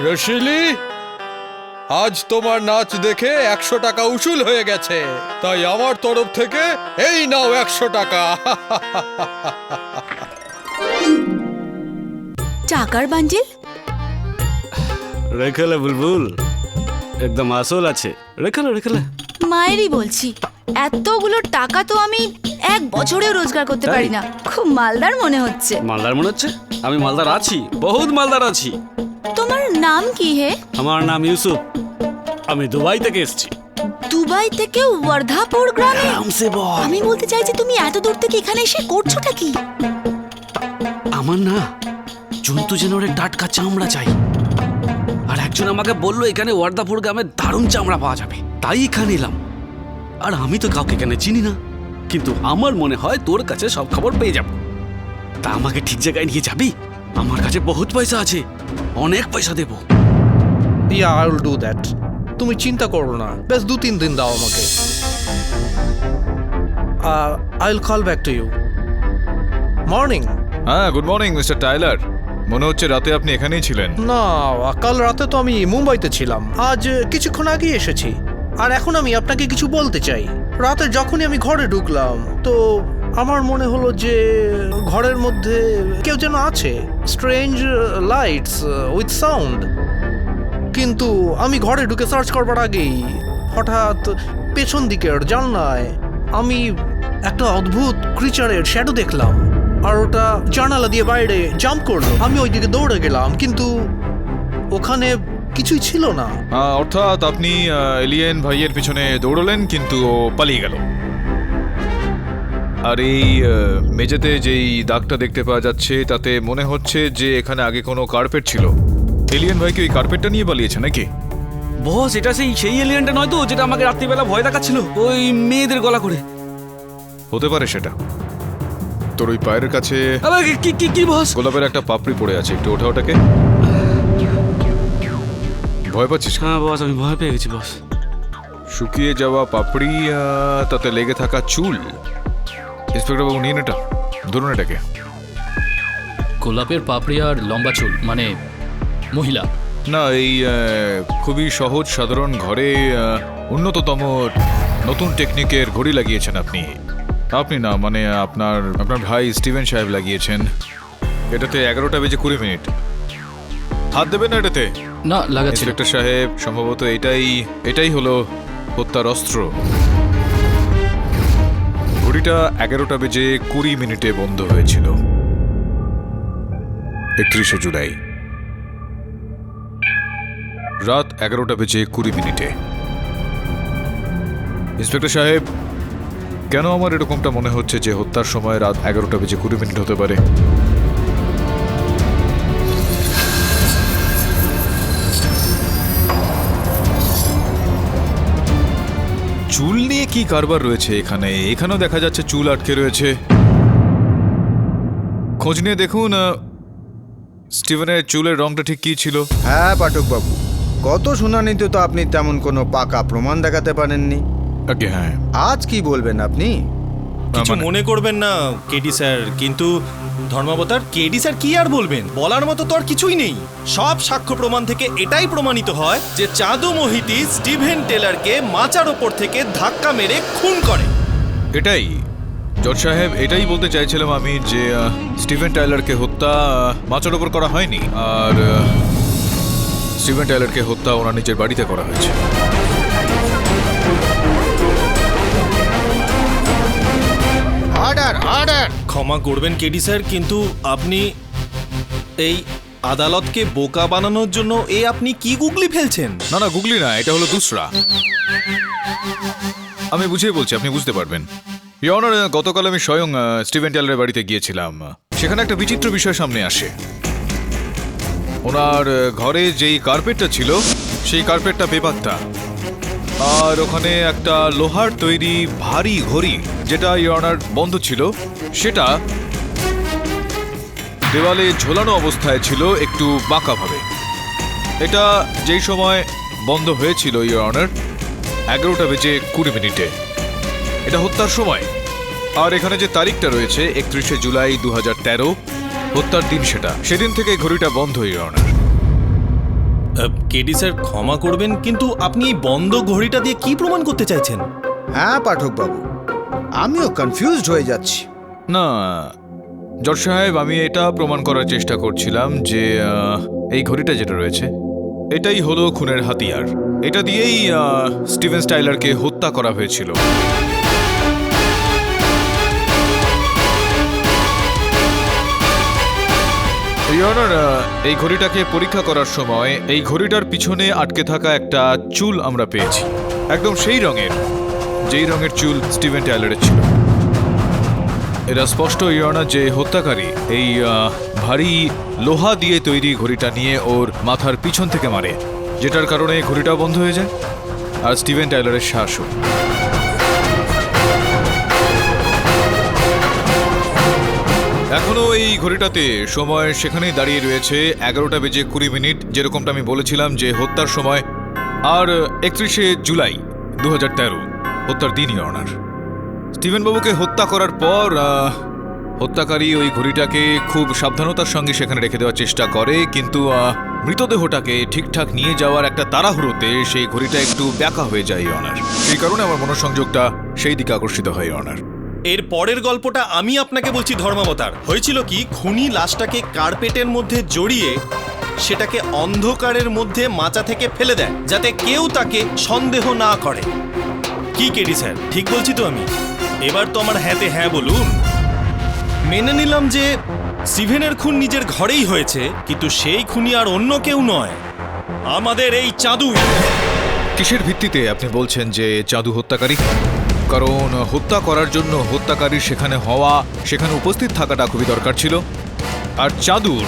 রশিলি, আজ তোমার নাচ দেখে 100 টাকা উসুল হয়ে গেছে, তাই আমার তরফ থেকে এই নাও 100 টাকা। টাকার বান্ডিল? রেখেলে বুলবুল, একদম আসল আছে। রেখেলে মায়েরই বলছি, এতগুলো টাকা তো আমি 1 বছরেও রোজগার করতে পারি না। খুব মালদার মনে হচ্ছে। মালদার মনে হচ্ছে? আমি মালদার আছি, বহুত মালদার আছি। তোমার নাম কি হে? আমার নাম ইউসুফ, আমি দুবাই থেকে এসেছি। দুবাই থেকে ওয়ার্ধাপুর গ্রামে? আরামসে বল। আমি বলতে চাইছি তুমি এত দূর থেকে এখানে এসে করছোটা কি? আমার না জন্তু জানোয়ারের টাটকা চামড়া চাই, আর একজন আমাকে বললো এখানে ওয়ার্দাপুর গ্রামে দারুণ চামড়া পাওয়া যাবে, তাই এখানে এলাম। আর আমি তো কাউকে এখানে চিনি না, কিন্তু আমার মনে হয় তোর কাছে সব খবর পেয়ে যাব। তা আমাকে ঠিক জায়গায় নিয়ে যাবি? আমার কাছে বহুত পয়সা আছে, অনেক পয়সা দেবো। Yeah, I will do that. তুমি চিন্তা করো না, বেশ 2-3 দিন দাও আমাকে। I will call back to you. Morning. হ্যাঁ, গুড মর্নিং মিস্টার টাইলার। মনে হচ্ছে রাতে আপনি এখানেই ছিলেন। না, কাল রাতে তো আমি মুম্বাইতে ছিলাম, আজ কিছুক্ষণ আগে এসেছি। আর এখন আমি আপনাকে কিছু বলতে চাই। রাতে যখনই আমি ঘরে ঢুকলাম তো আমার মনে হলো যে ঘরের মধ্যে কেউ যেন আছে। Strange lights with sound. কিন্তু আমি ঘরে ঢুকে সার্চ করবার আগেই হঠাৎ পেছন দিকের জানলায় আমি একটা অদ্ভুত ক্রিচারের শ্যাডো দেখলাম, আর ওটা জানালা দিয়ে বাইরে জাম্প করলো। আমি ওইদিকে দৌড়ে গেলাম, কিন্তু ওখানে কিছুই ছিল না। অর্থাৎ আপনি এলিয়েন ভাইয়ের পিছনে দৌড়লেন, কিন্তু ও পালিয়ে গেল। আর এই মেঝেতে যেই দাগটা দেখতে পাওয়া যাচ্ছে তাতে মনে হচ্ছে যে এখানে আগে কোনো কার্পেট ছিল। এলিয়েন ভাই কি ওই কার্পেটটা নিয়ে পালিয়েছে নাকি? বস, এটা সেই এলিয়েনটা নয় তো, যেটা আমাকে রাত্রিবেলা ভয় দেখাচ্ছিল ওই মেয়েদের গলা করে? হতে পারে সেটা। তোর ওই পায়ের কাছে কি বস? গোলাপের একটা পাপড়ি পড়ে আছে, একটু ওঠা ওটাকে। ভয় পাচ্ছিস? হ্যাঁ বস, আমি ভয় পেয়ে গেছি বস। শুকিয়ে যাওয়া পাপড়ি, তাতে লেগে থাকা চুল। ইন্সপেক্টর বাবু, নিন এটা, ধরুন এটাকে। গোলাপের পাপড়ি আর লম্বা চুল, মানে মহিলা? না, এই খুবই সহজ সাধারণ ঘরে উন্নততম নতুন টেকনিকের ঘড়ি লাগিয়েছেন আপনি। আপনি না, মানে আপনার ভাই স্টিভেন সাহেব লাগিয়েছেন। এটাতে 11টা বেজে 20 মিনিট। হাত দেবেন না এটাতে? না, লাগাচ্ছি। ইন্সপেক্টর সাহেব, সম্ভবত এটাই হলো হত্যার অস্ত্র। ঘড়িটা 11টা বেজে 20 মিনিটে বন্ধ হয়েছিল 31শে জুলাই, রাত 11টা বেজে 20 মিনিটে। ইন্সপেক্টর সাহেব, কেন আমার এরকমটা মনে হচ্ছে যে হত্যার সময় রাত 11টা বেজে 20 মিনিট হতে পারে? চুল নিয়ে কি কারবার রয়েছে এখানে? এখানেও দেখা যাচ্ছে চুল আটকে রয়েছে। খোঁজ নিয়ে দেখুন স্টিভেনের চুলের রংটা ঠিক কি ছিল। হ্যাঁ পাঠক বাবু, গত শুনানিতে তো আপনি তেমন কোনো পাকা প্রমাণ দেখাতে পারেননি। ওকে, হ্যাঁ। আজ কি বলবেন আপনি? কিছু মনে করবেন না কেডি স্যার, কিন্তু ধর্মাবতার কেডি স্যার কি আর বলবেন, বলার মতো তো আর কিছুই নেই। সব সাক্ষ্য প্রমাণ থেকে এটাই প্রমাণিত হয় যে চাঁদু মোহিতি স্টিভেন টেলারকে মাচার ওপর থেকে ধাক্কা মেরে খুন করে। এটাই জজ সাহেব, এটাই বলতে চাইছিলাম আমি, যে স্টিভেন টাইলারকে হত্যা মাচার ওপর করা হয়নি, আর স্টিভেন টাইলারকে হত্যা ওনার নিজের বাড়িতে করা হয়েছে। Order order. ক্ষমা করবেন কেডি স্যার, কিন্তু আপনি এই আদালতকে বোকা বানানোর জন্য আপনি কি গুগলি ফেলছেন? না, গুগলি না, এটা হলো দুসরা। আমি বুঝিয়ে বলছি, আপনি বুঝতে পারবেন। ইওর অনার, গতকাল আমি স্বয়ং স্টিভেন টাইলারের বাড়িতে গিয়েছিলাম। সেখানে একটা বিচিত্র বিষয় সামনে আসে। ওনার ঘরে যেই কার্পেটটা ছিল সেই কার্পেটটা বেপাত্তা, আর ওখানে একটা লোহার তৈরি ভারী ঘড়ি, যেটা ইওর অনার বন্ধ ছিল, সেটা দেওয়ালে ঝোলানো অবস্থায় ছিল একটু বাঁকাভাবে। এটা যেই সময় বন্ধ হয়েছিল ইওর অনার 11টা বেজে 20 মিনিটে। এটা হত্যার সময়। আর এখানে যে তারিখটা রয়েছে 31শে জুলাই 2013, হত্যার দিন সেটা। সেদিন থেকে ঘড়িটা বন্ধ ইওর অনার। কেডি স্যার ক্ষমা করবেন, কিন্তু আপনি এই বন্ধ ঘড়িটা দিয়ে কি প্রমাণ করতে চাইছেন? হ্যাঁ পাঠক বাবু, আমিও কনফিউজড হয়ে যাচ্ছি। না জজ সাহেব, আমি এটা প্রমাণ করার চেষ্টা করছিলাম যে এই ঘড়িটা যেটা রয়েছে এটাই হলো খুনের হাতিয়ার। এটা দিয়েই স্টিভেন স্টাইলারকে হত্যা করা হয়েছিল। ইওর অনার, এই ঘড়িটাকে পরীক্ষা করার সময় এই ঘড়িটার পিছনে আটকে থাকা একটা চুল আমরা পেয়েছি, একদম সেই রঙের যেই রঙের চুল স্টিভেন টাইলারের ছিল। এটা স্পষ্ট ইওর অনার যে হত্যাকারী এই ভারী লোহা দিয়ে তৈরি ঘড়িটা নিয়ে ওর মাথার পিছন থেকে মারে, যেটার কারণে ঘড়িটা বন্ধ হয়ে যায় আর স্টিভেন টাইলারের শ্বাসও। এখনো এই ঘড়িটাতে সময় সেখানেই দাঁড়িয়ে রয়েছে 11:20 যেরকমটা আমি বলেছিলাম যে হত্যার সময়, আর 31শে জুলাই 2013 হত্যার দিনই অনার। স্টিভেন বাবুকে হত্যা করার পর হত্যাকারী ওই ঘড়িটাকে খুব সাবধানতার সঙ্গে সেখানে রেখে দেওয়ার চেষ্টা করে, কিন্তু মৃতদেহটাকে ঠিকঠাক নিয়ে যাওয়ার একটা তাড়াহুড়োতে সেই ঘড়িটা একটু ব্যাকা হয়ে যায় অনার। সেই কারণে আমার মনোসংযোগটা সেই দিকে আকর্ষিত হয় অনার। এর পরের গল্পটা আমি আপনাকে বলছি ধর্মাবতার। হয়েছিল কি, খুনি লাশটাকে কার্পেটের মধ্যে জড়িয়ে সেটাকে অন্ধকারের মধ্যে মাচা থেকে ফেলে দেয়, যাতে কেউ তাকে সন্দেহ না করে। কি কেডি স্যার, ঠিক বলছি তো আমি? এবার তো আমার হ্যাঁতে হ্যাঁ বলুন। মেনে নিলাম যে স্টিভেনের খুন নিজের ঘরেই হয়েছে, কিন্তু সেই খুনি আর অন্য কেউ নয়, আমাদের এই চাঁদু। কিসের ভিত্তিতে আপনি বলছেন যে চাঁদু হত্যাকারী? কারণ হত্যা করার জন্য হত্যাকারীর সেখানে হওয়া, সেখানে উপস্থিত থাকাটা খুবই দরকার ছিল, আর চাঁদুর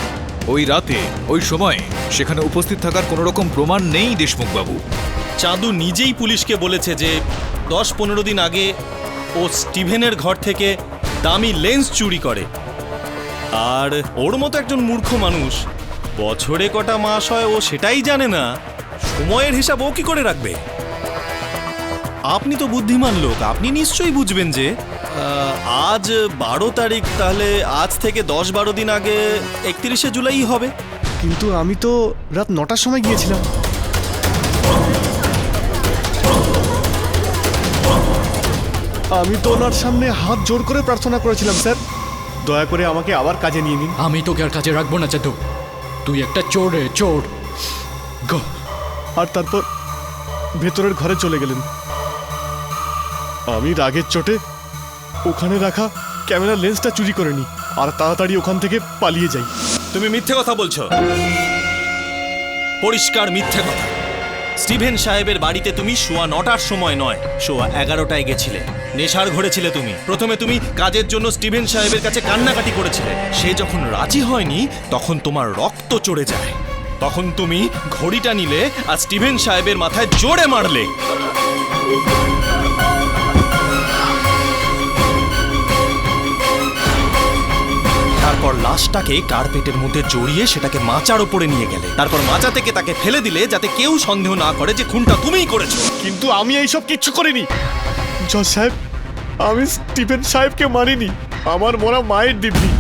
ওই রাতে ওই সময়ে সেখানে উপস্থিত থাকার কোনো রকম প্রমাণ নেই দেশমুখবাবু। চাঁদু নিজেই পুলিশকে বলেছে যে 10-15 দিন আগে ও স্টিভেনের ঘর থেকে দামি লেন্স চুরি করে, আর ওর মতো একজন মূর্খ মানুষ বছরে কটা মাস হয় ও সেটাই জানে না, সময়ের হিসাব ও কি করে রাখবে? আপনি তো বুদ্ধিমান লোক, আপনি নিশ্চয়ই বুঝবেন যে আজ 12 তারিখ, তাহলে আজ থেকে 10-12 দিন আগে 31শে জুলাই হবে। কিন্তু আমি তো রাত 9টার সময় গিয়েছিলাম। আমি তো ওনার সামনে হাত জোর করে প্রার্থনা করেছিলাম, স্যার দয়া করে আমাকে আবার কাজে নিয়ে নিন। আমি তোকে আর কাজে রাখবো না চাঁদু, তুই একটা চোর রে, চোর। গো। আর তারপর ভেতরের ঘরে চলে গেলেন। আমি রাগের চোটে ওখানে রাখা ক্যামেরার লেন্সটা চুরি করে নিই আর তাড়াতাড়ি ওখান থেকে পালিয়ে যাই। তুমি মিথ্যে কথা বলছো, পরিষ্কার মিথ্যে কথা। স্টিভেন সাহেবের বাড়িতে তুমি 9:15 সময় নয়, 11:30টায় গেছিলে। নেশার ঘরে ছিলে তুমি। প্রথমে তুমি কাজের জন্য স্টিভেন সাহেবের কাছে কান্নাকাটি করেছিলে। সে যখন রাজি হয়নি তখন তোমার রক্ত চড়ে যায়। তখন তুমি ঘড়িটা নিলে আর স্টিভেন সাহেবের মাথায় জোরে মারলে। তারপর লাশটাকে কার্পেটের মধ্যে জড়িয়ে সেটাকে মাচার উপরে নিয়ে গেলে। তারপর মাচা থেকে তাকে ফেলে দিলে যাতে কেউ সন্দেহ না করে যে খুনটা তুমিই করেছো। কিন্তু আমি এইসব কিচ্ছু করিনি জজ সাহেব, আমি স্টিফেন সাহেবকে মারিনি। আমার মরা মায়ের দিব্যি,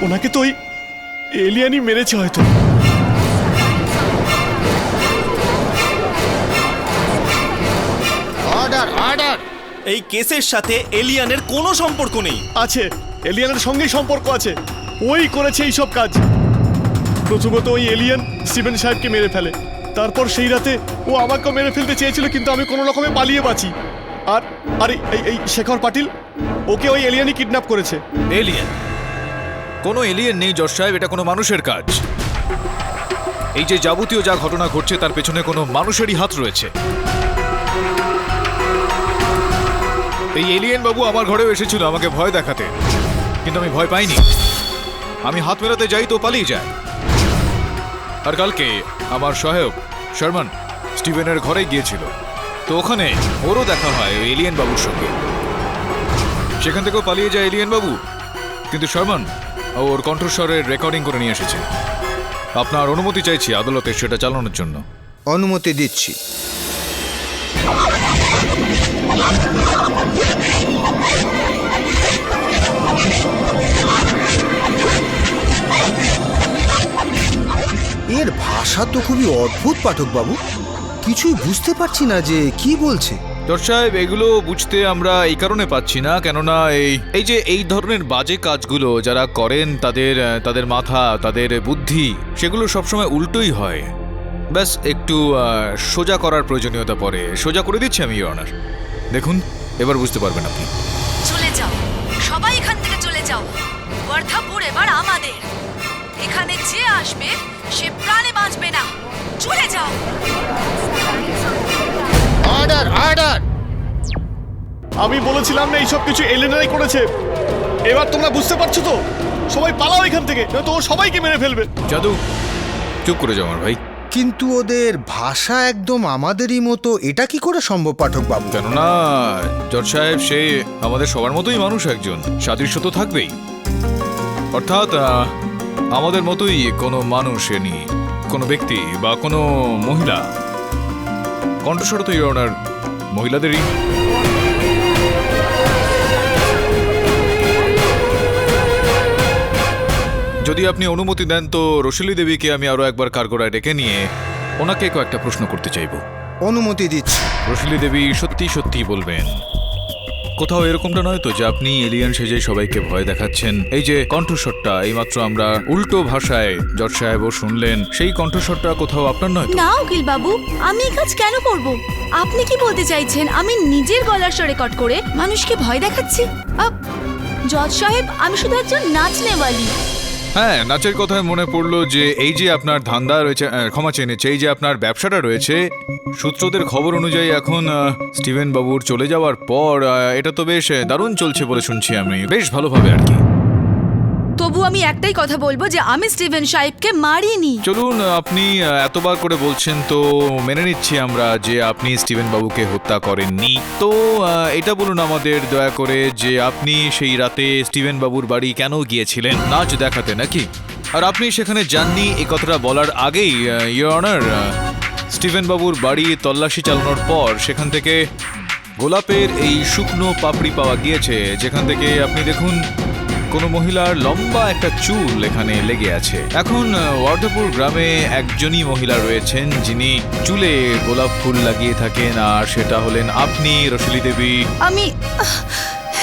ওনাকে তো ওই এলিয়ানই মেরেছে হয়তো। Order order. এই কেসের সাথে এলিয়ানের কোনো সম্পর্ক নেই। আছে, এলিয়ানের সঙ্গেই সম্পর্ক আছে। ওই করেছে এইসব কাজ। প্রথমত ওই এলিয়ান স্টিভেন সাহেবকে মেরে ফেলে, তারপর সেই রাতে ও আমাকেও মেরে ফেলতে চেয়েছিল, কিন্তু আমি কোনো রকমে পালিয়ে বাঁচি। আর আর এই শেখর পাটিল, ওকে ওই এলিয়ানই কিডন্যাপ করেছে। এলিয়েন? কোনো এলিয়েন নেই জজ সাহেব, এটা কোনো মানুষের কাজ। এই যে যাবতীয় যা ঘটনা ঘটছে তার পেছনে কোনো মানুষেরই হাত রয়েছে। এই এলিয়েন বাবু আমার ঘরেও এসেছিল আমাকে ভয় দেখাতে, কিন্তু আমি ভয় পাইনি। আমি হাত মেলাতে যাই তো পালিয়ে যায়। আর কালকে আমার সহায়ক শর্মন স্টিভেনের ঘরে গিয়েছিল, তো ওখানে ওরও দেখা হয় ওই এলিয়েন বাবুর সঙ্গে। সেখান থেকেও পালিয়ে যায় এলিয়েন বাবু, কিন্তু শর্মন ওর কণ্ঠস্বরের রেকর্ডিং করে নিয়ে এসেছে। আপনার অনুমতি চাইছি আদালতে সেটা চালানোর জন্য। অনুমতি দিচ্ছি। এর ভাষা ভাষা তো খুবই অদ্ভুত পাঠক বাবু, কিছুই বুঝতে পারছি না যে কি বলছে। জজ সাহেব, এগুলো বুঝতে আমরা এই কারণে পাচ্ছি না, কেননা এই যে এই ধরনের বাজে কাজগুলো যারা করেন তাদের মাথা, তাদের বুদ্ধি সেগুলো সবসময় উল্টোই হয়। ব্যাস একটু সোজা করার প্রয়োজনীয়তা পড়ে। সোজা করে দিচ্ছি আমি, ইওর অনার। দেখুন, এবার বুঝতে পারবেন আপনি। চলে যাও, সবাই এখান থেকে চলে যাও। ওয়ার্ধাপুর এবার আমাদের। এখানে যে আসবে সে প্রাণে বাঁচবে না। চলে যাও। Order, order! আমি বলেছিলাম না এইসব কিছু এলিয়েনরাই করেছে। এবার তোমরা বুঝতে পারছো তো? সবাই পালাও এখান থেকে, নয়তো ও সবাইকে মেরে ফেলবে। জাদু, চুপ করে যাও আমার ভাই। কিন্তু ওদের ভাষা একদম আমাদেরই মতো, এটা কি করে সম্ভব পাঠক বাবু? কেননা জজ সাহেব সে আমাদের সবার মতোই মানুষ, একজন সাদৃশ্য তো থাকবেই। অর্থাৎ আমাদের মতোই কোনো মানুষ, এনি কোনো ব্যক্তি বা কোনো মহিলা। কণ্ঠস্বর তো ইওর অনার মহিলাদেরই। যদি আপনি অনুমতি দেন তো রোশিলি দেবীকে আমি আরো একবার কারগড়ায় ডেকে নিয়ে ওনাকে কয়েকটা প্রশ্ন করতে চাইব। অনুমতি দিচ্ছি। রোশিলি দেবী সত্যি সত্যি বলবেন, কোথাও এরকমটা নয় তো যে আপনি এলিয়ান সেজে সবাইকে ভয় দেখাচ্ছেন? এই যে কণ্ঠস্বরটা এইমাত্র আমরা উল্টো ভাষায় জজ সাহেবও শুনলেন, সেই কণ্ঠস্বরটা কোথাও আপনার নয় তো? না উকিল বাবু, আমি এই কাজ কেন করব? আপনি কি বলতে চাইছেন আমি নিজের গলার স্বর রেকর্ড করে মানুষকে ভয় দেখাচ্ছি? জজ সাহেব, আমি শুধু একজন নাচনেওয়ালি। হ্যাঁ, নাচের কথায় মনে পড়লো যে এই যে আপনার ধান্দা রয়েছে, ক্ষমা চেয়ে নিচ্ছে, এই যে আপনার ব্যবসাটা রয়েছে, সূত্রদের খবর অনুযায়ী এখন স্টিভেন বাবুর চলে যাওয়ার পর এটা তো বেশ দারুণ চলছে বলে শুনছি আমি, বেশ ভালোভাবে আর কি। তবু আমি একটাই কথা বলবো যে আমি স্টিভেন সাহেবকে মারিনি। চলুন, আপনি এতবার করে বলছেন তো মেনে নিচ্ছি আমরা যে আপনি স্টিভেন বাবুকে হত্যা করেননি। তো এটা বলুন আমাদের দয়া করে যে আপনি সেই রাতে স্টিভেন বাবুর বাড়ি কেন গিয়েছিলেন? নাচ দেখাতে নাকি? আর আপনি সেখানে যাননি এই কথাটা বলার আগেই ইওর অনার, স্টিভেন বাবুর বাড়ি তল্লাশি চালানোর পর সেখান থেকে গোলাপের এই শুকনো পাপড়ি পাওয়া গিয়েছে, যেখান থেকে আপনি দেখুন কোনো মহিলার লম্বা একটা চুল এখানে লেগে আছে। এখন ওয়ার্ধাপুর গ্রামে একজনই মহিলা রয়েছেন যিনি চুলে গোলাপ ফুল লাগিয়ে থাকেন, আর সেটা হলেন আপনি, রোশিলি দেবী।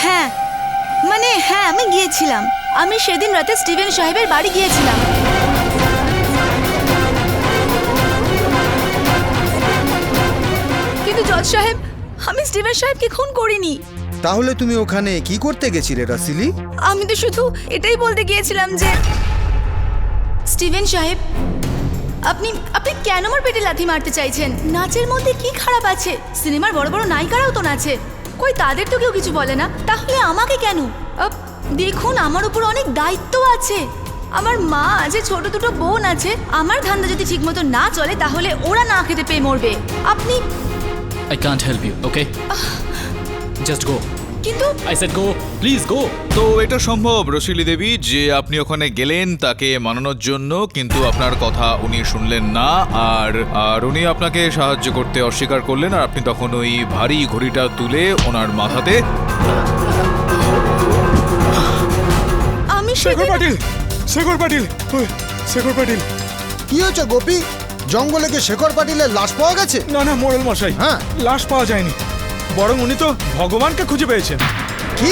হ্যাঁ, আমি গিয়েছিলাম। আমি সেদিন রাতে স্টিভেন সাহেবের বাড়ি গিয়েছিলাম। কিন্তু জজ সাহেব, আমি স্টিভেন সাহেবকে খুন করিনি। তাহলে তুমি ওখানে কি করতে গেছিলে রসিলি? আমি তো শুধু এটাই বলতে গিয়েছিলাম যে স্টিভেন সাহেব, আপনি কেন আমার পেটে লাথি মারতে চাইছেন? নাচের মধ্যে কি খারাপ আছে? সিনেমার বড় বড় নায়িকারাও তো নাচে, কই তাদের তো কেউ কিছু বলে না, তাহলে আমাকে কেন? দেখুন, আমার উপর অনেক দায়িত্ব আছে। আমার মা আছে, ছোট দুটো বোন আছে। আমার ধান্দা যদি ঠিকমতো না চলে তাহলে ওরা না খেতে পেয়ে মরবে। আপনি I can't help you, okay? Just go. কিন্তু I said go. Please go. তো এটা সম্ভব রোশিলি দেবী যে আপনি ওখানে গেলেন তাকে মানানোর জন্য, কিন্তু আপনার কথা উনি শুনলেন না, আর উনি আপনাকে সাহায্য করতে অস্বীকার করলেন, আর আপনি তখন ওই ভারী ঘড়িটা তুলে ওনার মাথাতে। আমি শেখর পাটিল, শেখর পাটিল, শেখর পাটিল। কি হয়েছে গোপী? জঙ্গলে কি শেখর পাটিলের লাশ পাওয়া গেছে? না না মোড়ল মশাই, হ্যাঁ, লাশ পাওয়া যায়নি, বরং উনি তো ভগবানকে খুঁজে পেয়েছেন। কি?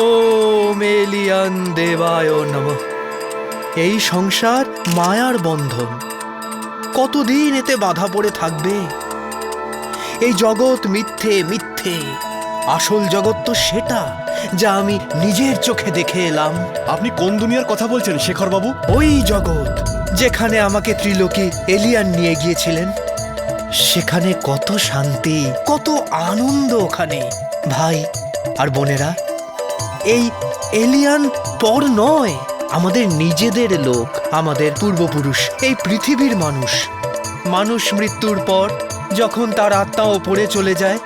ওম এলিয়ান দেবায় নমঃ। এই সংসার মায়ার বন্ধন, কতদিন এতে বাধা পড়ে থাকবে? এই জগৎ মিথ্যে মিথ্যে, আসল জগৎ তো সেটা যা আমি নিজের চোখে দেখে এলাম। আপনি কোন দুনিয়ার কথা বলছেন শেখর বাবু? ওই জগৎ যেখানে আমাকে ত্রিলোকি এলিয়ান নিয়ে গিয়েছিলেন। সেখানে কত শান্তি, কত আনন্দ ওখানে। ভাই আর বোনেরা, এই এলিয়ান পর নয়, আমাদের নিজেদের লোক, আমাদের পূর্বপুরুষ, এই পৃথিবীর মানুষ। মানুষ মৃত্যুর পর যখন তার আত্মা ওপরে চলে যায়,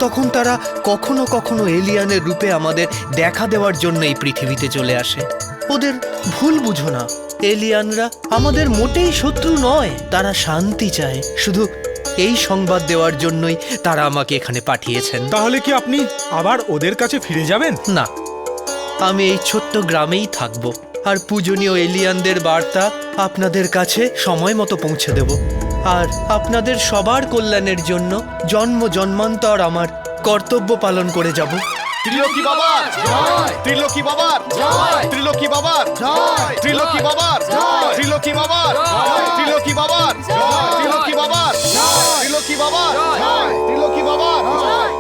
তখন তারা কখনো কখনো এলিয়ানের রূপে আমাদের দেখা দেওয়ার জন্য এই পৃথিবীতে চলে আসে। ওদের ভুল বুঝো না, এলিয়ানরা আমাদের মোটেই শত্রু নয়, তারা শান্তি চায়। শুধু এই সংবাদ দেওয়ার জন্যই তারা আমাকে এখানে পাঠিয়েছেন। তাহলে কি আপনি আবার ওদের কাছে ফিরে যাবেন? না, আমি এই ছোট্ট গ্রামেই থাকব আর পূজনীয় এলিয়ানদের বার্তা আপনাদের কাছে সময় মতো পৌঁছে দেব। আর আপনাদের সবার কল্যাণের জন্য জন্ম জন্মান্তর আমার কর্তব্য পালন করে যাব। ত্রিলোকি বাবার জয়! ত্রিলোকি বাবার জয়! ত্রিলোকি বাবার জয়! ত্রিলোকি বাবার জয়! ত্রিলোকি বাবার জয়! ত্রিলোকি বাবার জয়! ত্রিলোকি বাবার জয়! ত্রিলোকি বাবার জয়! ত্রিলোকি বাবার জয়!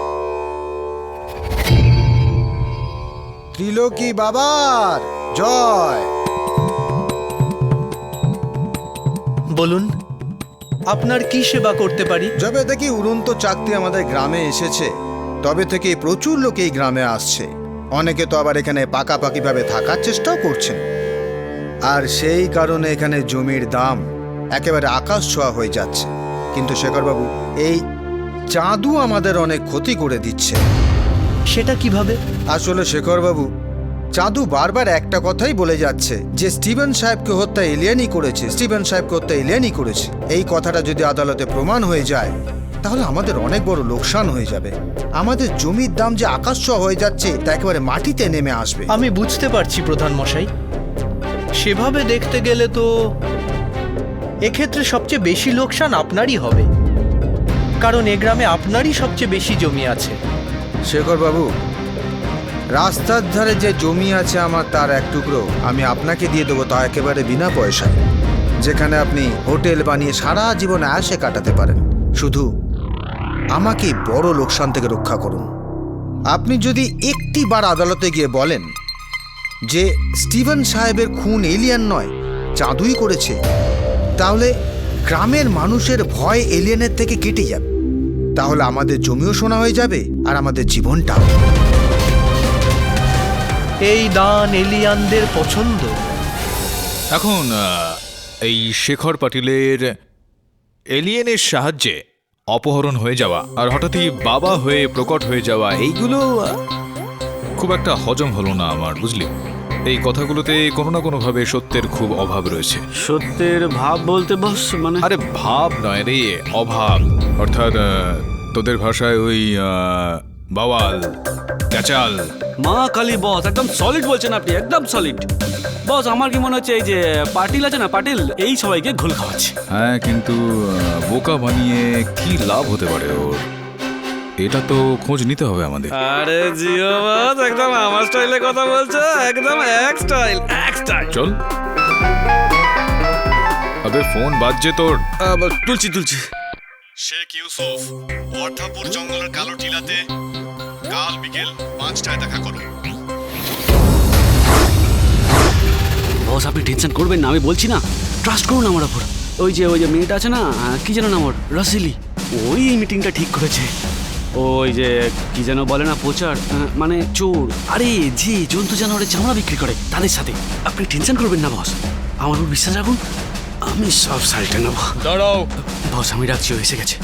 ত্রিলোকি বাবার জয়। বলুন, আপনার কি সেবা করতে পারি? যবে থেকে উড়ন্ত চাকতি আমাদের গ্রামে এসেছে তবে থেকে প্রচুর লোক এই গ্রামে আসছে। অনেকে তো আবার এখানে পাকাপাকিভাবে থাকার চেষ্টাও করছেন। আর সেই কারণে এখানে জমির দাম একেবারে আকাশ ছোঁয়া হয়ে যাচ্ছে। কিন্তু শেখরবাবু, এই চাঁদু আমাদের অনেক ক্ষতি করে দিচ্ছে। সেটা কিভাবে? আসলে শেখরবাবু, চাঁদু বারবার একটা কথাই বলে যাচ্ছে যে স্টিভেন সাহেবকে হত্যা এলিয়ানই করেছে, স্টিভেন সাহেবকে হত্যা এলিয়ানই করেছে। এই কথাটা যদি আদালতে প্রমাণ হয়ে যায় তাহলে আমাদের অনেক বড় লোকসান হয়ে যাবে। আমাদের জমির দাম যে আকাশ ছোঁয়া হয়ে যাচ্ছে তা একেবারে মাটিতে নেমে আসবে। আমি বুঝতে পারছি প্রধান মশাই। সেভাবে দেখতে গেলে তো এক্ষেত্রে সবচেয়ে বেশি লোকসান আপনারই হবে, কারণ এ গ্রামে আপনারই সবচেয়ে বেশি জমি আছে। শেখরবাবু, রাস্তার ধারে যে জমি আছে আমার, তার এক টুকরো আমি আপনাকে দিয়ে দেবো, তা একেবারে বিনা পয়সায়, যেখানে আপনি হোটেল বানিয়ে সারা জীবন আয়েশে কাটাতে পারেন। শুধু আমাকে বড় লোকসান থেকে রক্ষা করুন। আপনি যদি একটি বার আদালতে গিয়ে বলেন যে স্টিভেন সাহেবের খুন এলিয়ান নয়, চাঁদুই করেছে, তাহলে গ্রামের মানুষের ভয় এলিয়ানের থেকে কেটে যাবে। তাহলে আমাদের জমিও সোনা হয়ে যাবে আর আমাদের জীবনটাও। এই দান এলিয়ানদের পছন্দ। এখন এই শেখর পাটিলের এলিয়েনের সাহায্যে অপহরণ হয়ে যাওয়া আর হঠাৎই বাবা হয়ে প্রকট হয়ে যাওয়া, এইগুলো খুব একটা হজম হলো না আমার, বুঝলি? এই কথাগুলোতে কোনো না কোনোভাবে সত্যের খুব অভাব রয়েছে। সত্যের ভাব বলতে বস মানে? আরে ভাব নয় রে, অভাব। অর্থাৎ তোদের ভাষায় ওই বাওয়াল, ক্যাচাল। মা কালী বস, একদম সলিড বলছেন আপনি, একদম সলিড। বস, আমার কি মনে হচ্ছে এই যে পাটিল আছে না, পাটিল, এই সবাইকে ঘোল খাওয়াচ্ছে। হ্যাঁ, কিন্তু বোকা বানিয়ে কি লাভ হতে পারে ওর? এটা তো খোঁজ নিতে হবে আমাদের। আরে জিও বস, একদম আমার স্টাইলে কথা বলছো, একদম এক স্টাইল, এক স্টাইল। চল। আবে ফোন বাজছে তোর। তুলছি। শেখ ইউসুফ, ওয়ার্ধাপুর জঙ্গলের কালো টিলাতে কাল বিকেল 5টায় দেখা করো। বস, আপনি টেনশন করবেন না, আমি বলছি না, ট্রাস্ট করুন আমার ওপর। ওই যে মেয়েটা আছে না, কি যেন নাম ওর, রসিলি, ওই মিটিংটা ঠিক করেছে। ওই যে কি যেন বলে না, প্রচার মানে চোর, আরে যে জন্তু জানোয়ারের চামড়া বিক্রি করে তাদের সাথে। আপনি টেনশন করবেন না বস, আমার উপর বিশ্বাস রাখুন, আমি সব সাইডে নেব। দাঁড়াও বস, আমি রাখছি, ও এসে গেছে।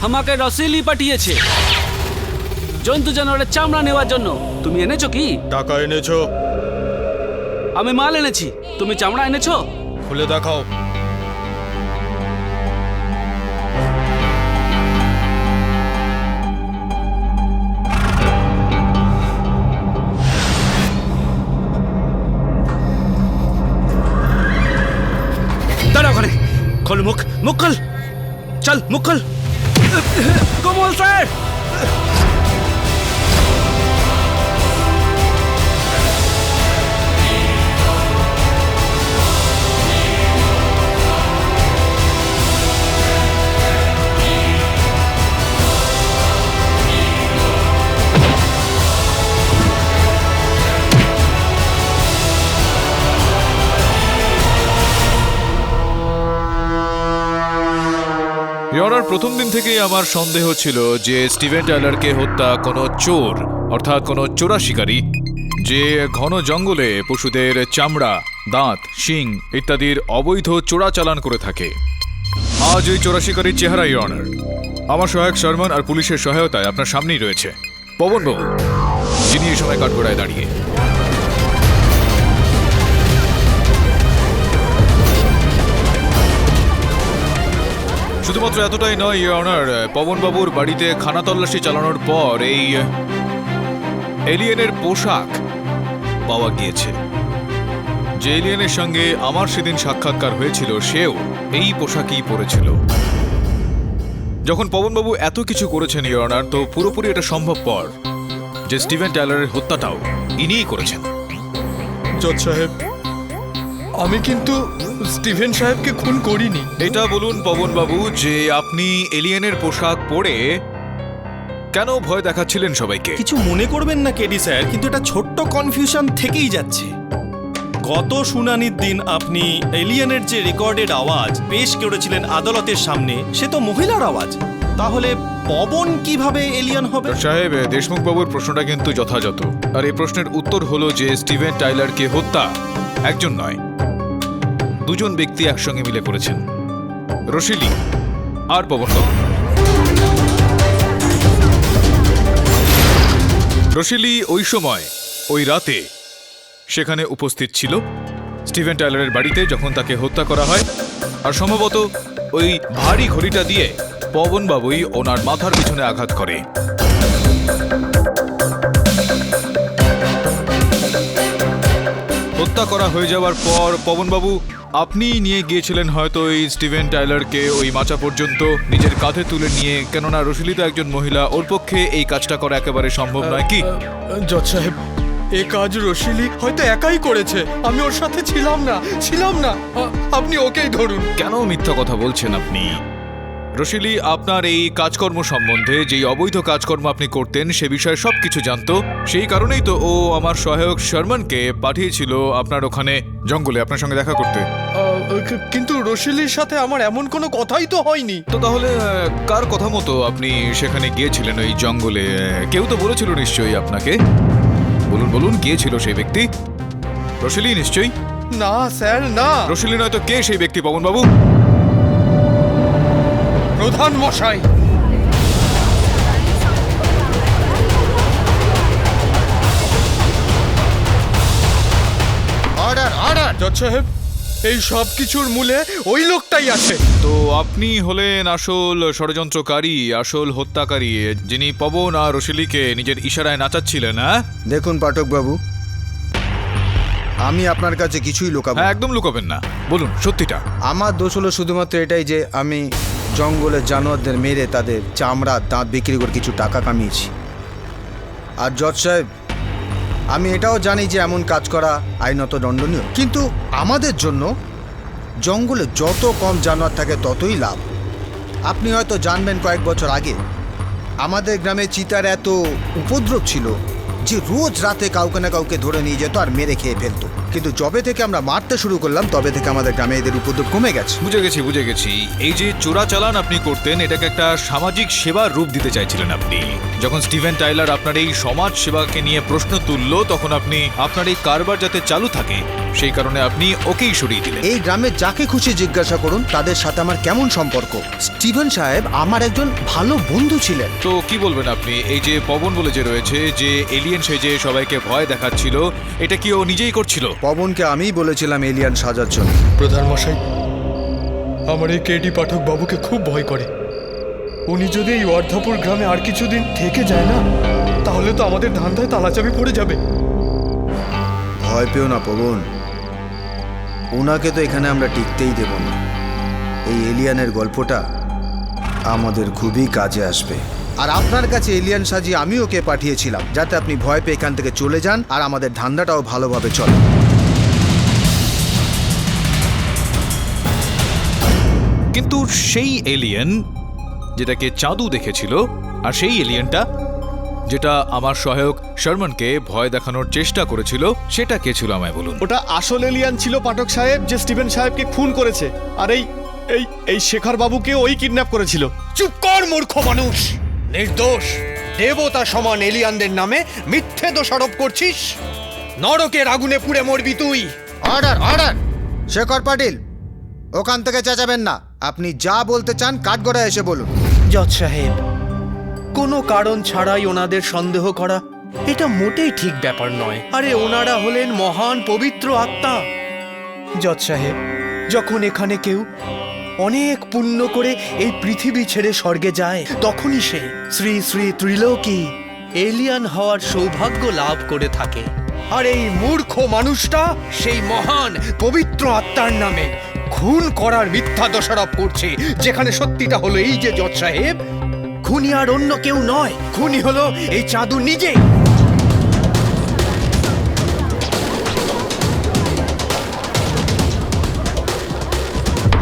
আমাকে রসিলি পাঠিয়েছে জন্তু জানোয়ারের চামড়া নেওয়ার জন্য। তুমি এনেছো কি? টাকা এনেছো? আমি মাল এনেছি, তুমি চামড়া এনেছো? খুলে দেখাও। দাঁড়া ওখানে, খোল মুখ, মুখ খোল, চল মুখ খোল। কমল স্যার, ইয়নার প্রথম দিন থেকেই আমার সন্দেহ ছিল যে স্টিভেন টাইলারকে হত্যা কোনো চোর, অর্থাৎ কোনো চোরা শিকারী যে ঘন জঙ্গলে পশুদের চামড়া, দাঁত, শিং ইত্যাদির অবৈধ চোরাচালান করে থাকে। আজ ওই চোরাশিকারীর চেহারা, ইওর অনার। আমার সহায়ক শর্মন আর পুলিশের সহায়তায় আপনার সামনেই রয়েছে পবনবাবু, যিনি এই সময় কাঠগড়ায় দাঁড়িয়ে। শুধুমাত্র এতটাই নয়, ইওর অনার, পবনবাবুর বাড়িতে খানা তল্লাশি চালানোর পর এই এলিয়েনের পোশাক পাওয়া গিয়েছে। যে এলিয়েনের সঙ্গে আমার সেদিন সাক্ষাৎকার হয়েছিল সেও এই পোশাকই পরেছিল। যখন পবনবাবু এত কিছু করেছেন ইওর অনার, তো পুরোপুরি এটা সম্ভবপর যে স্টিভেন টাইলারের হত্যাটাও ইনিই করেছেন। জজ সাহেব, আমি কিন্তু স্টিভেন সাহেবকে খুন করিনি। এটা বলুন পবনবাবু যে আপনি এলিয়েনের পোশাক পরে কেন ভয় দেখাচ্ছিলেন সবাইকে? কিছু মনে করবেন না কেডি স্যার, কিন্তু এটা ছোট্ট কনফিউশন থেকেই যাচ্ছে। গত শুনানির দিন আপনি এলিয়েনের যে রেকর্ডেড আওয়াজ পেশ করেছিলেন আদালতের সামনে, সে তো মহিলার আওয়াজ। তাহলে পবন কিভাবে এলিয়েন হবে? সাহেব, দেশমুখ বাবুর প্রশ্নটা কিন্তু যথাযথ। আর এই প্রশ্নের উত্তর হলো যে স্টিভেন টাইলারকে হত্যা একজন নয়, দুজন ব্যক্তি একসঙ্গে মিলে করেছেন, রশিলি আর পবনবাবু। রশিলি ওই সময়, ওই রাতে সেখানে উপস্থিত ছিল স্টিভেন টাইলারের বাড়িতে যখন তাকে হত্যা করা হয়। আর সম্ভবত ওই ভারী ঘড়িটা দিয়ে পবনবাবুই ওনার মাথার পিছনে আঘাত করে। হত্যা করা হয়ে যাওয়ার পর পবনবাবু আপনি নিয়ে গিয়েছিলেন হয়তো ওই স্টিভেন টাইলারকে ওই মাচা পর্যন্ত নিজের কাঁধে তুলে নিয়ে, কেননা রশিলি তো একজন মহিলা, ওর পক্ষে এই কাজটা করা একেবারে সম্ভব নয়। কি জজ সাহেব, এ কাজ রশিলি হয়তো একাই করেছে, আমি ওর সাথে ছিলাম না। আপনি ওকেই ধরুন। কেন মিথ্যা কথা বলছেন আপনি? রশিলি আপনার এই কাজকর্ম সম্বন্ধে, যেই অবৈধ কাজকর্ম আপনি করতেন সে বিষয়ে সবকিছু জানতো। সেই কারণেই তো ও আমার সহায়ক শর্মনকে পাঠিয়েছিল আপনার ওখানে জঙ্গলে আপনার সঙ্গে দেখা করতে। কিন্তু রশিলির সাথে আমার এমন কোনো কথাই তো হয়নি। তো তাহলে কার কথা মতো আপনি সেখানে গিয়েছিলেন ওই জঙ্গলে? কেউ তো বলেছিল নিশ্চয়ই আপনাকে। বলুন কে ছিল সেই ব্যক্তি? রশিলি নিশ্চয়ই? না স্যার, না। রশিলি নয়তো কে সেই ব্যক্তি পবনবাবু? প্রধান মশাই, অর্ডার। জজ সাহেব, এই সব কিছুর মূলে ওই লোকটাই আছে। তো আপনি হলেন আসল ষড়যন্ত্রকারী, আসল হত্যাকারী, যিনি পবন আর রশিলিকে নিজের ইশারায় নাচাচ্ছিলেন। হ্যাঁ দেখুন পাঠক বাবু, আমি আপনার কাছে কিছুই লুকাবো না। একদম লুকাবেন না, বলুন সত্যিটা। আমার দোষ হলো শুধুমাত্র এটাই যে আমি জঙ্গলের জানোয়ারদের মেরে তাদের চামড়া, দাঁত বিক্রি করে কিছু টাকা কামিয়েছি। আর জজ সাহেব, আমি এটাও জানি যে এমন কাজ করা আইনত দণ্ডনীয়, কিন্তু আমাদের জন্য জঙ্গলে যত কম জানোয়ার থাকে ততই লাভ। আপনি হয়তো জানবেন কয়েক বছর আগে আমাদের গ্রামে চিতার এত উপদ্রব ছিল যে রোজ রাতে কাউকে না কাউকে ধরে নিয়ে যেত আর মেরে খেয়ে ফেলতো। কিন্তু যবে থেকে আমরা মারতে শুরু করলাম তবে থেকে আমাদের গ্রামে এদের উপদ্রব কমে গেছে। বুঝে গেছি। এই যে চোরাচালান আপনি করতেন, এটাকে একটা সামাজিক সেবার রূপ দিতে চাইছিলেন আপনি। যখন স্টিভেন টাইলার আপনার এই সমাজ সেবাকে নিয়ে প্রশ্ন তুললো, তখন আপনি আপনার এই কারবার যাতে চালু থাকে সেই কারণে আপনি ওকেই সরিয়ে দিলেন। এই গ্রামে যাকে খুশি জিজ্ঞাসা করুন তাদের সাথে আমার কেমন সম্পর্ক। স্টিভেন সাহেব আমার একজন ভালো বন্ধু ছিলেন। তো কি বলবেন আপনি, এই যে পবন বলে যে রয়েছে, যে এলিয়েন সেজে সবাইকে ভয় দেখাচ্ছিল, এটা কি ও নিজেই করছিল? পবনকে আমিই বলেছিলাম এলিয়ান সাজার জন্য। প্রধান মশাই, আমার এই কেডি পাঠক বাবুকে খুব ভয় করে। উনি যদি এই ওয়ার্ধাপুর গ্রামে আর কিছুদিন থেকে যায় না, তাহলে তো আমাদের ধান্দায় তালাচাবি পড়ে যাবে। ভয় পেও না পবন, ওনাকে তো এখানে আমরা টিকতেই দেব না। এই এলিয়ানের গল্পটা আমাদের খুবই কাজে আসবে। আর আপনার কাছে এলিয়ান সাজিয়ে আমি ওকে পাঠিয়েছিলাম যাতে আপনি ভয় পেয়ে এখান থেকে চলে যান আর আমাদের ধান্দাটাও ভালোভাবে চলে। কিন্তু সেই এলিয়েন যেটাকে চাঁদু দেখেছিল, আর সেই এলিয়েনটা যেটা আমার সহায়ক শর্মনকে ভয় দেখানোর চেষ্টা করেছিল, সেটা কে ছিল আমায় বলুন। ওটা আসল এলিয়ান ছিল পাঠক সাহেব, যে স্টিভেন সাহেবকে খুন করেছে। আর এই শেখর বাবুকে ওই কিডন্যাপ করেছিল। চুপ কর মূর্খ মানুষ, নির্দোষ দেবতা সমান এলিয়ানদের নামে মিথ্যে দোষারোপ করছিস। নরকের আগুনে পুড়ে মরবি তুই। Order order! শেখর পাটিল, ওখান থেকে চেঁচাবেন না। আপনি যা বলতে চান কাঠগড়ায় এসে বলুন। জজ সাহেব, কোনো কারণ ছাড়াই ওনাদের সন্দেহ করা এটা মোটেই ঠিক ব্যাপার নয়। আরে ওনারা হলেন মহান পবিত্র আত্মা। জজ সাহেব, যখন এখানে কেউ অনেক পুণ্য করে এই পৃথিবী ছেড়ে স্বর্গে যায়, তখনই সে শ্রী শ্রী ত্রিলোকি এলিয়ান হওয়ার সৌভাগ্য লাভ করে থাকে। আর এই মূর্খ মানুষটা সেই মহান পবিত্র আত্মার নামে খুন করার মিথ্যা দোষারোপ করছে, যেখানে সত্যিটা হলো এই যে জজ সাহেব, খুনি আর অন্য কেউ নয়, খুনি হলো এই চাঁদু নিজে।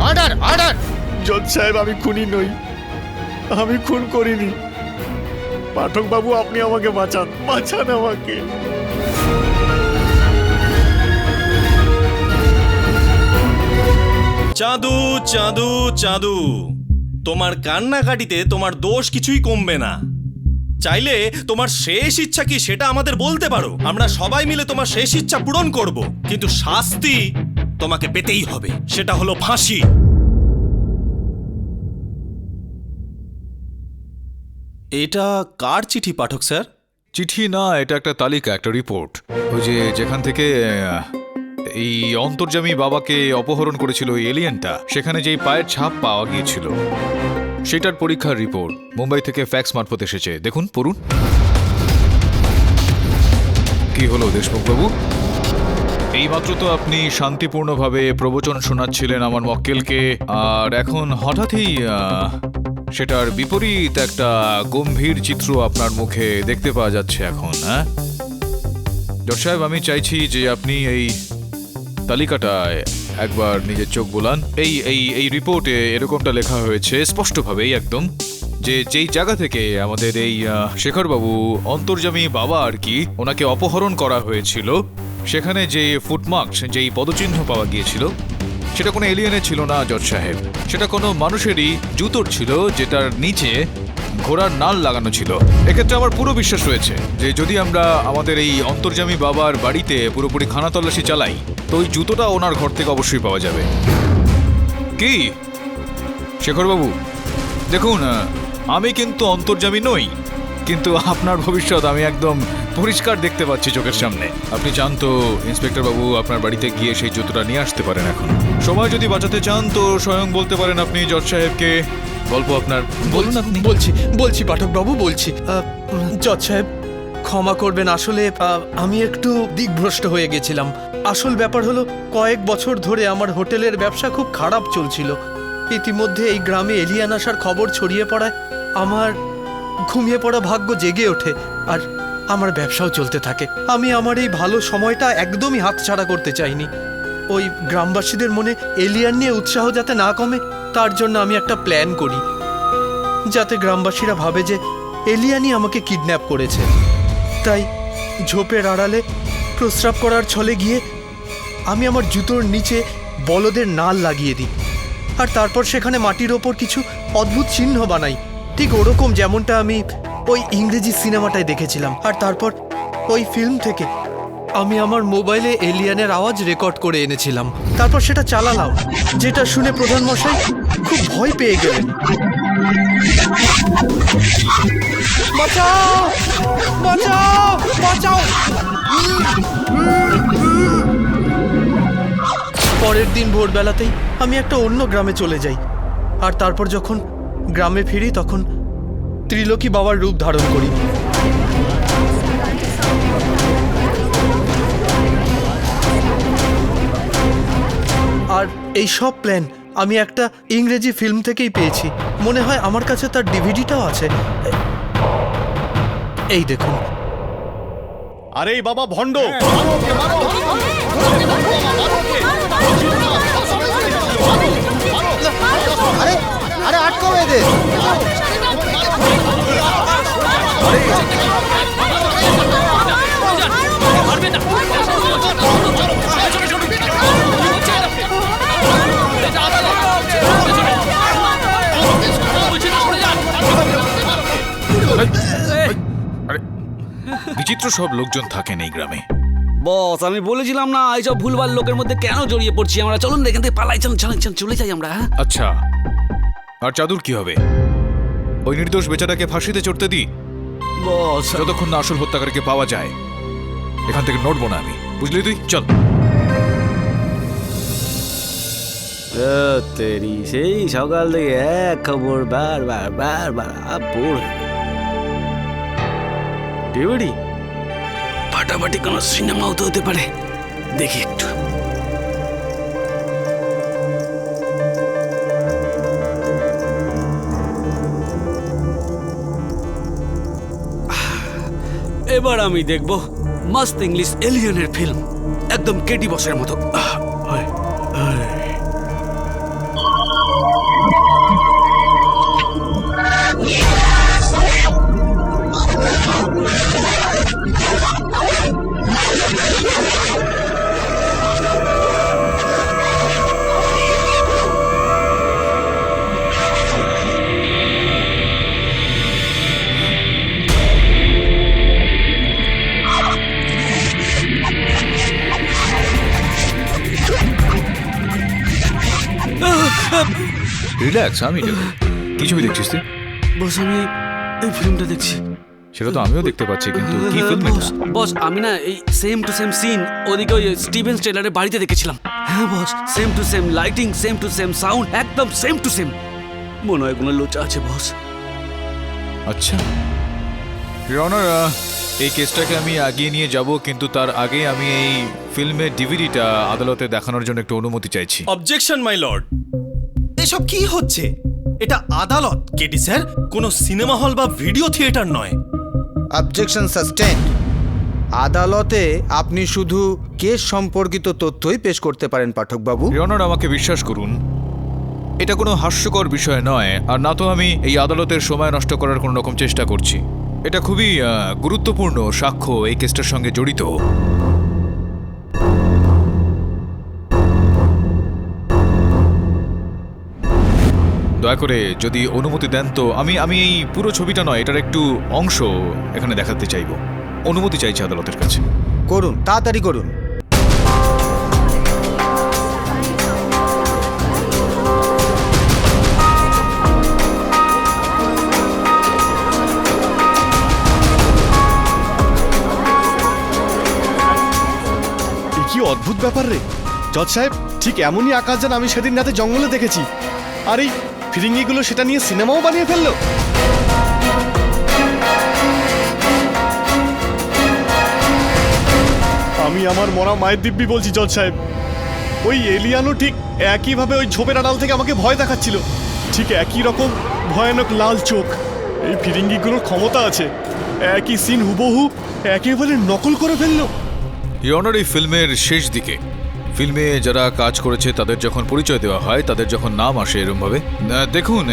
Order order! জজ সাহেব, আমি খুনি নই, আমি খুন করিনি। পাঠক বাবু, আপনি আমাকে বাঁচান, বাঁচান আমাকে। চাঁদু চাঁদু চাঁদু, তোমার কান্নাকাটিতে তোমার দোষ কিছুই কমবে না। চাইলে তোমার শেষ ইচ্ছা কি সেটা আমাদের বলতে পারো, আমরা সবাই মিলে তোমার শেষ ইচ্ছা পূরণ করব, কিন্তু শাস্তি তোমাকে পেতেই হবে, সেটা হলো ফাঁসি। এটা কার চিঠি পাঠক স্যার? চিঠি না, এটা একটা তালিকা, একটা রিপোর্ট। ওই যে যেখান থেকে এই অন্তর্যামী বাবাকে অপহরণ করেছিল ওই এলিয়েনটা, সেখানে যেই পায়ের ছাপ পাওয়া গিয়েছিল সেটার পরীক্ষার রিপোর্ট মুম্বাই থেকে ফ্যাক্স মারফত এসেছে। দেখুন, পড়ুন। কি হলো দেশমুখ বাবু? এইমাত্র তো আপনি শান্তিপূর্ণভাবে প্রবচন শোনাচ্ছিলেন আমার মক্কেলকে, আর এখন হঠাৎই সেটার বিপরীত একটা গম্ভীর চিত্র আপনার মুখে দেখতে পাওয়া যাচ্ছে এখন। হ্যাঁ জজ সাহেব, আমি চাইছি যে আপনি এই তালিকাটায় একবার নিজের চোখ বোলান। এই রিপোর্টে এরকমটা লেখা হয়েছে স্পষ্টভাবেই একদম, যে যেই জায়গা থেকে আমাদের এই শেখরবাবু অন্তর্যামী বাবা আর কি ওনাকে অপহরণ করা হয়েছিল, সেখানে যে ফুটমার্কস, যেই পদচিহ্ন পাওয়া গিয়েছিল, সেটা কোনো এলিয়েনের ছিল না জজ সাহেব, সেটা কোনো মানুষেরই জুতোর ছিল, যেটার নিচে ঘোড়ার নাল লাগানো ছিল। এক্ষেত্রে আমার পুরো বিশ্বাস রয়েছে যে যদি আমরা আমাদের এই অন্তর্যামী বাবার বাড়িতে পুরোপুরি খানা তল্লাশি চালাই, তো ওই জুতোটা ওনার ঘর থেকে অবশ্যই পাওয়া যাবে। কি শেখরবাবু, দেখুন, আমি কিন্তু অন্তর্যামী নই, কিন্তু আপনার ভবিষ্যৎ আমি একদম পরিষ্কার দেখতে পাচ্ছি চোখের সামনে। আপনি চান তো ইন্সপেক্টর বাবু আপনার বাড়িতে গিয়ে সেই জুতোটা নিয়ে আসতে পারেন। এখন সময় যদি বাঁচাতে চান তো স্বয়ং বলতে পারেন আপনি জজ সাহেবকে। গল্প আপনার, বলুন আপনি। বলছি পাঠক বাবু, বলছি। জজ সাহেব, ক্ষমা করবেন, আসলে আমি একটু দিকভ্রষ্ট হয়ে গেছিলাম। আসল ব্যাপার হলো, কয়েক বছর ধরে আমার হোটেলের ব্যবসা খুব খারাপ চলছিল। ইতিমধ্যে এই গ্রামে এলিয়ান আসার খবর ছড়িয়ে পড়ায় আমার ঘুমিয়ে পড়া ভাগ্য জেগে ওঠে, আর আমার ব্যবসাও চলতে থাকে। আমি আমার এই ভালো সময়টা একদমই হাতছাড়া করতে চাইনি। ওই গ্রামবাসীদের মনে এলিয়ান নিয়ে উৎসাহ যাতে না কমে, তার জন্য আমি একটা প্ল্যান করি, যাতে গ্রামবাসীরা ভাবে যে এলিয়ানই আমাকে কিডন্যাপ করেছে। তাই ঝোপের আড়ালে প্রস্রাব করার ছলে গিয়ে আমি আমার জুতোর নিচে বলদের নাল লাগিয়ে দিই, আর তারপর সেখানে মাটির ওপর কিছু অদ্ভুত চিহ্ন বানাই, ঠিক ওরকম যেমনটা আমি ওই ইংরেজি সিনেমাটায় দেখেছিলাম। আর তারপর ওই ফিল্ম থেকে আমি আমার মোবাইলে এলিয়ানের আওয়াজ রেকর্ড করে এনেছিলাম, তারপর সেটা চালালাম, যেটা শুনে প্রধান মশাই খুব ভয় পেয়ে গেলেন। বাঁচাও, বাঁচাও, বাঁচাও! পরের দিন ভোরবেলাতেই আমি একটা অন্য গ্রামে চলে যাই, আর তারপর যখন গ্রামে ফিরি তখন ত্রিলোকি বাবার রূপ ধারণ করি। আর এই সব প্ল্যান আমি একটা ইংরেজি ফিল্ম থেকেই পেয়েছি। মনে হয় আমার কাছে তার ডিভিডিটাও আছে। এই দেখুন। আরে এই বাবা ভণ্ড! আরে আরে আটকাও এদের! বিচিত্র সব লোকজন থাকেন এই গ্রামে, বস আমি বলেছিলাম না এইসব ভুলভাল লোকের মধ্যে কেন জড়িয়ে পড়ছি আমরা। চলুন এখান থেকে পালাই, চলুন চলুন চলুন, চলে যাই আমরা। হ্যাঁ আচ্ছা, আর চাদুর কি হবে? ওই নির্দোষ বেচারাকে ফাঁসিতে চড়তে দিই বস। যতক্ষণ না আসল হত্যাকারীকে পাওয়া যায়। এখান থেকে নড়বো না আমি, বুঝলি তুই? চল। তেরি সেই সকাল থেকে এক খবর বারবার বারবার আপড় ডিউটি ফাটাফাটি কোনো সিনেমাও তো হতে পারে, দেখি একটু। এবার আমি দেখব মস্ত ইংলিশ এলিয়েনের ফিল্ম, একদম কেটি বসের মতো। রিল্যাক্স, আমি দেবো। কি ছবি দেখছিস তুই? বস আমি এই ফিল্মটা দেখছি। সেটা তো আমিও দেখতে পাচ্ছি, কিন্তু কি ফিল্ম এটা? বস আমি না এই সেম টু সেম সিন ওদিকে ওই স্টিভেন টেলারের বাড়িতে দেখেছিলাম। হ্যাঁ boss, same to same lighting, same to same sound, একদম সেম টু সেম। মনে হয় কোনো লোচা আছে বস। আচ্ছা ইওর অনার, এই কেসটাকে আমি এগিয়ে নিয়ে যাব, কিন্তু তার আগে আমি এই ফিল্মের ডিভিডিটা আদালতে দেখানোর জন্য একটু অনুমতি চাইছি। অবজেকশন মাই লর্ড, এসব কি হচ্ছে? এটা আদালত কেডি স্যার, কোনো সিনেমা হল বা ভিডিও থিয়েটার নয়। Objection sustained. আদালতে আপনি শুধু কেস সম্পর্কিত তথ্যই পেশ করতে পারেন পাঠকবাবু। ইওর অনার, আমাকে বিশ্বাস করুন, এটা কোনো হাস্যকর বিষয় নয়, আর না তো আমি এই আদালতের সময় নষ্ট করার কোনো রকম চেষ্টা করছি। এটা খুবই গুরুত্বপূর্ণ সাক্ষ্য এই কেসটার সঙ্গে জড়িত। দয়া করে যদি অনুমতি দেন তো আমি এই পুরো ছবিটা নয়, এটার একটু অংশ এখানে দেখাতে চাইব। অনুমতি চাইছি আদালতের কাছে। করুন, তাড়াতাড়ি করুন। কি অদ্ভুত ব্যাপার রে জজ সাহেব, ঠিক এমনই আকাশ যেন আমি সেদিন রাতে জঙ্গলে দেখেছি। আর এই ফিরিঙ্গিগুলো সেটা নিয়ে সিনেমাও বানিয়ে ফেললো। আমি আমার মরা মায়ের দিব্যি বলছি জজ সাহেব, ওই এলিয়ানও ঠিক একইভাবে ওই ঝোপের আড়াল থেকে আমাকে ভয় দেখাচ্ছিল। ঠিক একই রকম ভয়ানক লাল চোখ। এই ফিরিঙ্গিগুলোর ক্ষমতা আছে, একই সিন হুবহু একেবারে নকল করে ফেললো। ইওর অনার, এই ফিল্মের শেষ দিকে ফিল্মে যারা কাজ করেছে তাদের যখন পরিচয় দেওয়া হয়, তাদের যখন নাম আসে এরমভাবে, দেখুন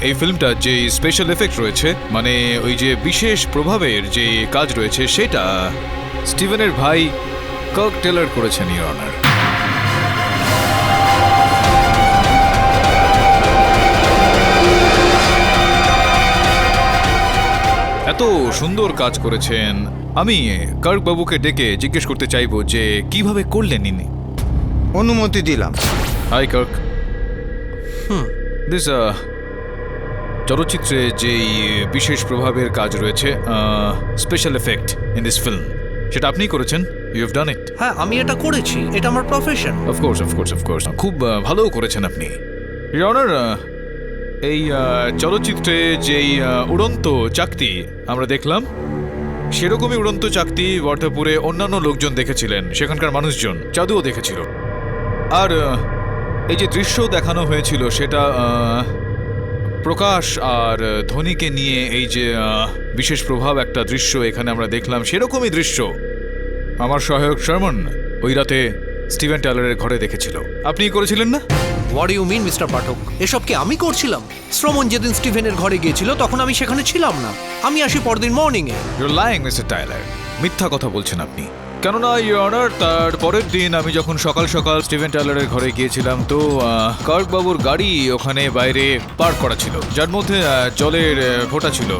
এই ফিল্মটা যে স্পেশাল এফেক্ট রয়েছে, মানে ওই যে বিশেষ প্রভাবের যে কাজ রয়েছে, সেটা স্টিভেনের ভাই কার্ক টেলর করেছেন ইওর অনার। এত সুন্দর কাজ করেছেন। আমি কার্ক বাবুকে ডেকে জিজ্ঞেস করতে চাইবো যে কিভাবে করলেন ইনি। অনুমতি দিলাম। High Kirk. দিস চলচ্চিত্রে যেই বিশেষ প্রভাবের কাজ রয়েছে, special effect in this film, সেটা আপনিই করেছেন। ইউ হ্যাভ ডান ইট। হ্যাঁ, আমি এটা করেছি, এটা আমার প্রফেশন। অফকোর্স খুব ভালো করেছেন আপনি। ইওর অনার, এই চলচ্চিত্রে যেই উড়ন্ত চাকতি আমরা দেখলাম, সেরকমই উড়ন্ত চাকতি বর্ধপুরে অন্যান্য লোকজন দেখেছিলেন, সেখানকার মানুষজন, চাঁদুও দেখেছিল। আর এই যে দৃশ্য দেখানো হয়েছিল সেটা প্রকাশ আর ধ্বনিকে নিয়ে এই যে বিশেষ প্রভাব একটা দৃশ্য এখানে আমরা দেখলাম, সেরকমই দৃশ্য আমার সহায়ক শর্মন ওই রাতে স্টিভেন টেলরের ঘরে দেখেছিল। আপনি করেছিলেন না? হোয়াট ইউ মিন মিস্টার পাঠক? এসব কি আমি করছিলাম? শ্রমণ যেদিন স্টিভেনের ঘরে গিয়েছিল তখন আমি সেখানে ছিলাম না। আমি আসি পরদিন মর্নিংয়ে। ইউর লাইং মিস্টার টাইলার, মিথ্যা কথা বলছেন আপনি। কেননা ইওর অনার, তার পরের দিন আমি যখন সকাল সকাল স্টিভেন টেলরের ঘরে গিয়েছিলাম, তো কার্ক বাবুর গাড়ি ওখানে বাইরে পার্ক করা ছিল, যার মধ্যে জলের ফোঁটা ছিল।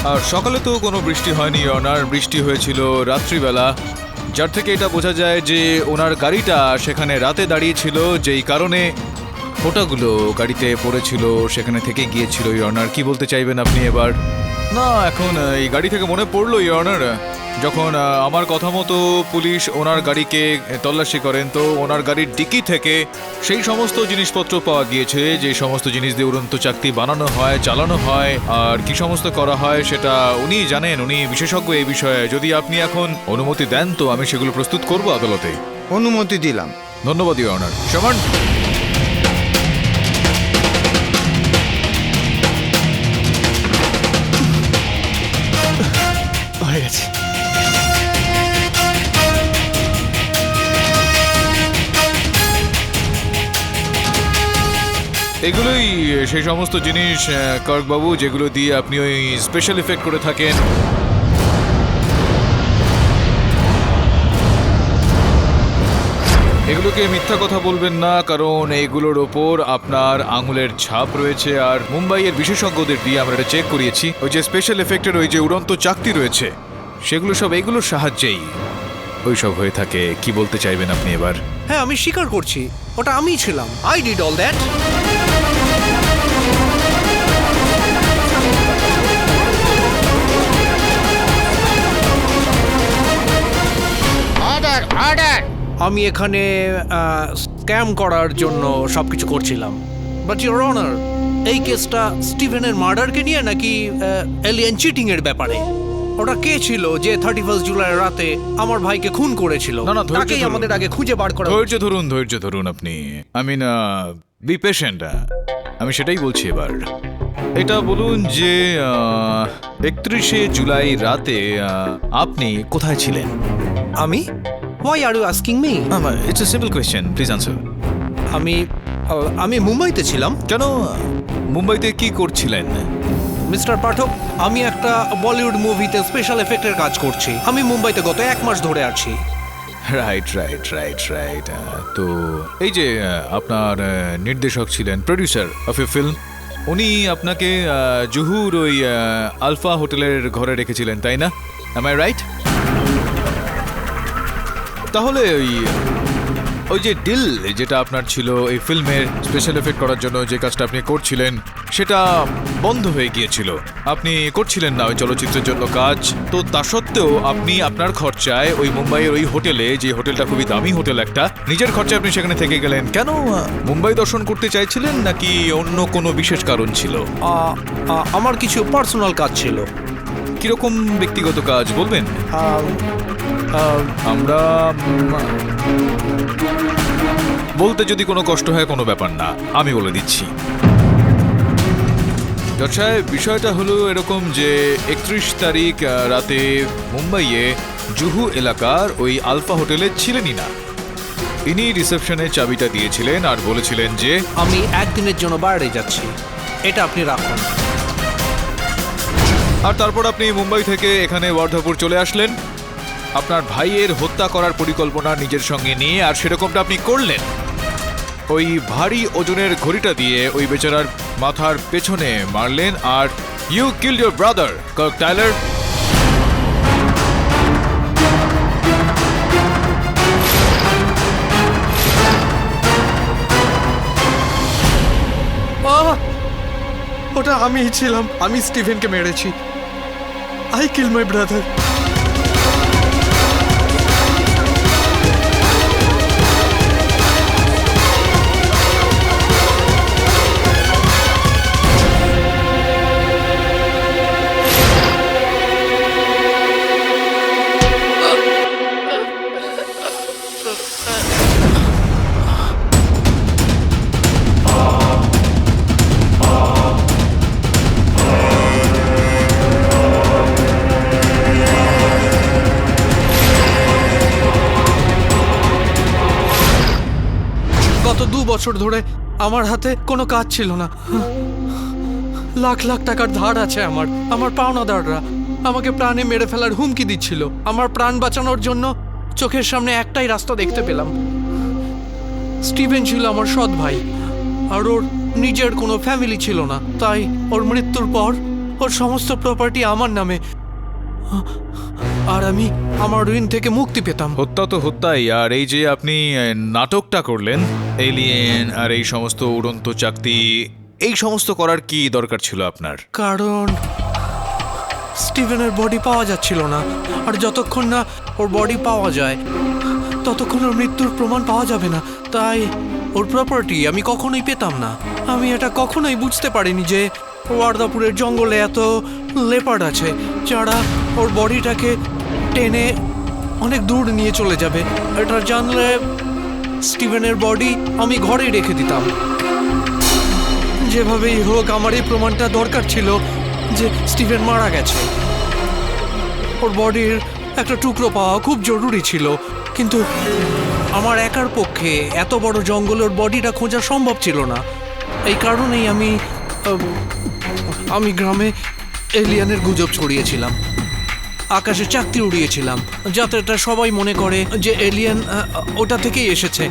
আর সকালে তো কোনো বৃষ্টি হয়নি ইওর অনার, বৃষ্টি হয়েছিল রাত্রিবেলা যার থেকে এটা বোঝা যায় যে ওনার গাড়িটা সেখানে রাতে দাঁড়িয়েছিল, যেই কারণে ফোঁটাগুলো গাড়িতে পড়েছিল, সেখানে থেকে গিয়েছিল। ইওর অনার, কি বলতে চাইবেন আপনি এবার? না, এখন এই গাড়ি থেকে মনে পড়লো ইওর অনার, যখন আমার কথা মতো পুলিশ ওনার গাড়িকে তল্লাশি করেন, তো ওনার গাড়ির ডিকি থেকে সেই সমস্ত জিনিসপত্র পাওয়া গিয়েছে, যে সমস্ত জিনিস দিয়ে উড়ন্ত চাকতি বানানো হয়, চালানো হয়, আর কি সমস্ত করা হয় সেটা উনি জানেন, উনি বিশেষজ্ঞ এই বিষয়ে। যদি আপনি এখন অনুমতি দেন তো আমি সেগুলো প্রস্তুত করব আদালতে। অনুমতি দিলাম। ধন্যবাদ ইওর অনার। সমান হয়ে গেছে। এগুলোই সেই সমস্ত জিনিস কর্কবাবু, যেগুলো দিয়ে আপনি ওই স্পেশাল এফেক্ট করে থাকেন। এগুলোকে মিথ্যা কথা বলবেন না, কারণ এইগুলোর ওপর আপনার আঙুলের ছাপ রয়েছে। আর মুম্বাইয়ের বিশেষজ্ঞদের দিয়ে আমরা এটা চেক করিয়েছি, ওই যে স্পেশাল এফেক্টের ওই যে উড়ন্ত চাকতি রয়েছে, সেগুলো সব এইগুলোর সাহায্যেই ওই সব হয়ে থাকে। কি বলতে চাইবেন আপনি এবার? হ্যাঁ, আমি স্বীকার করছি, ওটা আমিই ছিলাম। I did all that. আমি এখানে স্ক্যাম করার জন্য সবকিছু করছিলাম। বাট ইওর অনার, এই কেসটা স্টিভেনের মার্ডারকে নিয়ে নাকি এলিয়েন চিটিং এর ব্যাপারে? ওটা কে ছিল যে 31 জুলাই রাতে আমার ভাইকে খুন করেছিল? না, ধৈর্য তাকেই ধরুন। আমাদের আগে খুঁজে বার করা। ধৈর্য ধরুন আপনি। I mean be patient. আমি সেটাই বলছি এবার। এটা বলুন যে 31শে জুলাই রাতে আপনি কোথায় ছিলেন? আমি? Why are you asking me? It's a simple question, please answer. আমি মুম্বাইতে ছিলাম। কেন? মুম্বাইতে কি করছিলেন? মিস্টার পাঠক, আমি একটা বলিউড মুভিতে স্পেশাল এফেক্টের কাজ করছি। আমি মুম্বাইতে গত 1 মাস ধরে আছি। রাইট। তো এই যে আপনার নির্দেশক ছিলেন, প্রডিউসার অফ এ ফিল্ম, উনি আপনাকে জুহুর ওই আলফা হোটেলের ঘরে রেখেছিলেন, তাই না? Am I right? তাহলে ওই যে ডিল যেটা আপনার ছিল এই ফিল্মের স্পেশাল এফেক্ট করার জন্য, যে কাজটা আপনি করছিলেন, সেটা বন্ধ হয়ে গিয়েছিল। আপনি করছিলেন না ওই চলচ্চিত্রের জন্য কাজ। তো তা সত্ত্বেও আপনি আপনার খরচায় ওই মুম্বাইয়ের ওই হোটেলে, যে হোটেলটা খুবই দামি হোটেল একটা, নিজের খরচায় আপনি সেখানে থেকে গেলেন। কেন? মুম্বাই দর্শন করতে চাইছিলেন নাকি অন্য কোনো বিশেষ কারণ ছিল? আমার কিছু পার্সোনাল কাজ ছিল। কিরকম ব্যক্তিগত কাজ বলবেন? আমরা বলতে যদি কোনো কষ্ট হয় কোনো ব্যাপার না, আমি বলে দিচ্ছি। জজ সাহেব, বিষয়টা হলো এরকম যে 31 তারিখ রাতে মুম্বাইয়ে জুহু এলাকার ওই আলফা হোটেলে ছিলেনই না। ইনি রিসেপশনে চাবিটা দিয়েছিলেন আর বলেছিলেন যে আমি একদিনের জন্য বাইরে যাচ্ছি, এটা আপনি রাখুন। আর তারপর আপনি মুম্বাই থেকে এখানে ওয়ার্ধাপুর চলে আসলেন আপনার ভাইয়ের হত্যা করার পরিকল্পনা নিজের সঙ্গে নিয়ে। আর সেরকমটা আপনি করলেন। ওই ভারী ওজনের ঘড়িটা দিয়ে ওই বেচারার মাথার পেছনে মারলেন। Are you killed your brother Kirk Tyler. ওটা আমিই ছিলাম। আমি স্টিভেনকে মেরেছি। I kill my brother. গত 2 বছর ধরে আমার হাতে কোনো কাজ ছিল না। লাখ লাখ টাকার ধার আছে আমার। আমার পাওনাদাররা আমাকে প্রাণে মেরে ফেলার হুমকি দিচ্ছিল। আমার প্রাণ বাঁচানোর জন্য চোখের সামনে একটাই রাস্তা দেখতে পেলাম। স্টিভেন ছিল আমার সৎ ভাই, আর ওর নিজের কোনো ফ্যামিলি ছিল না। তাই ওর মৃত্যুর পর ওর সমস্ত প্রপার্টি আমার নামে। আর আমি আমার ঋণ থেকে মুক্তি পেতাম। হত্যা তো হত্যাই, আর এই যে আপনি নাটকটা করলেন, এলিয়েন আর এই সমস্ত উড়ন্ত চাকতি, এই সমস্ত করার কি দরকার ছিল আপনার? কারণ স্টিভেনের বডি পাওয়া যাচ্ছিল না, আর যতক্ষণ না ওর বডি পাওয়া যায় ততক্ষণ ওর মৃত্যুর প্রমাণ পাওয়া যাবে না। তাই ওর প্রপার্টি আমি কখনোই পেতাম না। আমি এটা কখনোই বুঝতে পারিনি যে ওয়ার্দাপুরের জঙ্গলে এত লেপার্ড আছে যারা ওর বডিটাকে টেনে অনেক দূর নিয়ে চলে যাবে। এটা জানলে স্টিভেনের বডি আমি ঘরেই রেখে দিতাম। যেভাবেই হোক আমার এই প্রমাণটা দরকার ছিল যে স্টিভেন মারা গেছে। ওর বডির একটা টুকরো পাওয়া খুব জরুরি ছিল, কিন্তু আমার একার পক্ষে এত বড় জঙ্গলে ওর বডিটা খোঁজা সম্ভব ছিল না। এই কারণেই আমি গ্রামে এলিয়ানের গুজব ছড়িয়েছিলাম, আকাশে চাকতি উড়িয়েছিলাম, যাতে এটা সবাই মনে করে যে এলিয়ান ওটা থেকেই এসেছে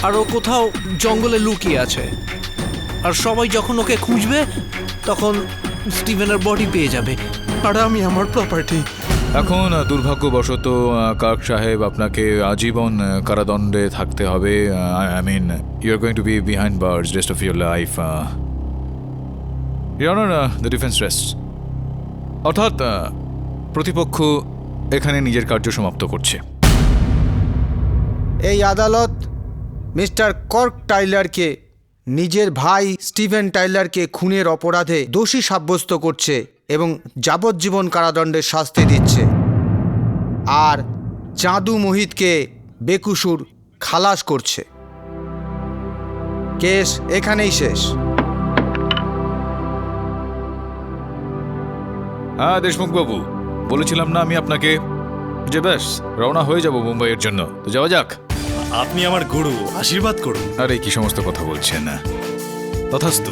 আর ও কোথাও জঙ্গলে লুকিয়ে আছে। আর সবাই যখন ওকে খুঁজবে তখন স্টিভেনের বডি পেয়ে যাবে আর আমি আমার প্রপার্টি। এখন দুর্ভাগ্যবশত কার্ক সাহেব আপনাকে আজীবন কারাদণ্ডে থাকতে হবে। I mean you are going to be behind bars rest of your life. Your honour, the defence rest. অর্থাৎ প্রতিপক্ষ এখানে নিজের কার্য সমাপ্ত করছে। এই আদালত মিস্টার কর্ক টাইলারকে নিজের ভাই স্টিভেন টাইলারকে খুনের অপরাধে দোষী সাব্যস্ত করছে এবং যাবজ্জীবন কারাদণ্ডের শাস্তি দিচ্ছে, আর চাঁদু মোহিতকে বেকসুর খালাস করছে। কেস এখানেই শেষ। হ্যাঁ দেশমুখ বাবু, বলেছিলাম না আমি আপনাকে যে ব্যাস রওনা হয়ে যাব মুম্বাইয়ের জন্য। তো যাওয়া যাক। আপনি আমার গুরু, আশীর্বাদ করুন। আরে কি সমস্ত কথা বলছেন, তথাস্তু।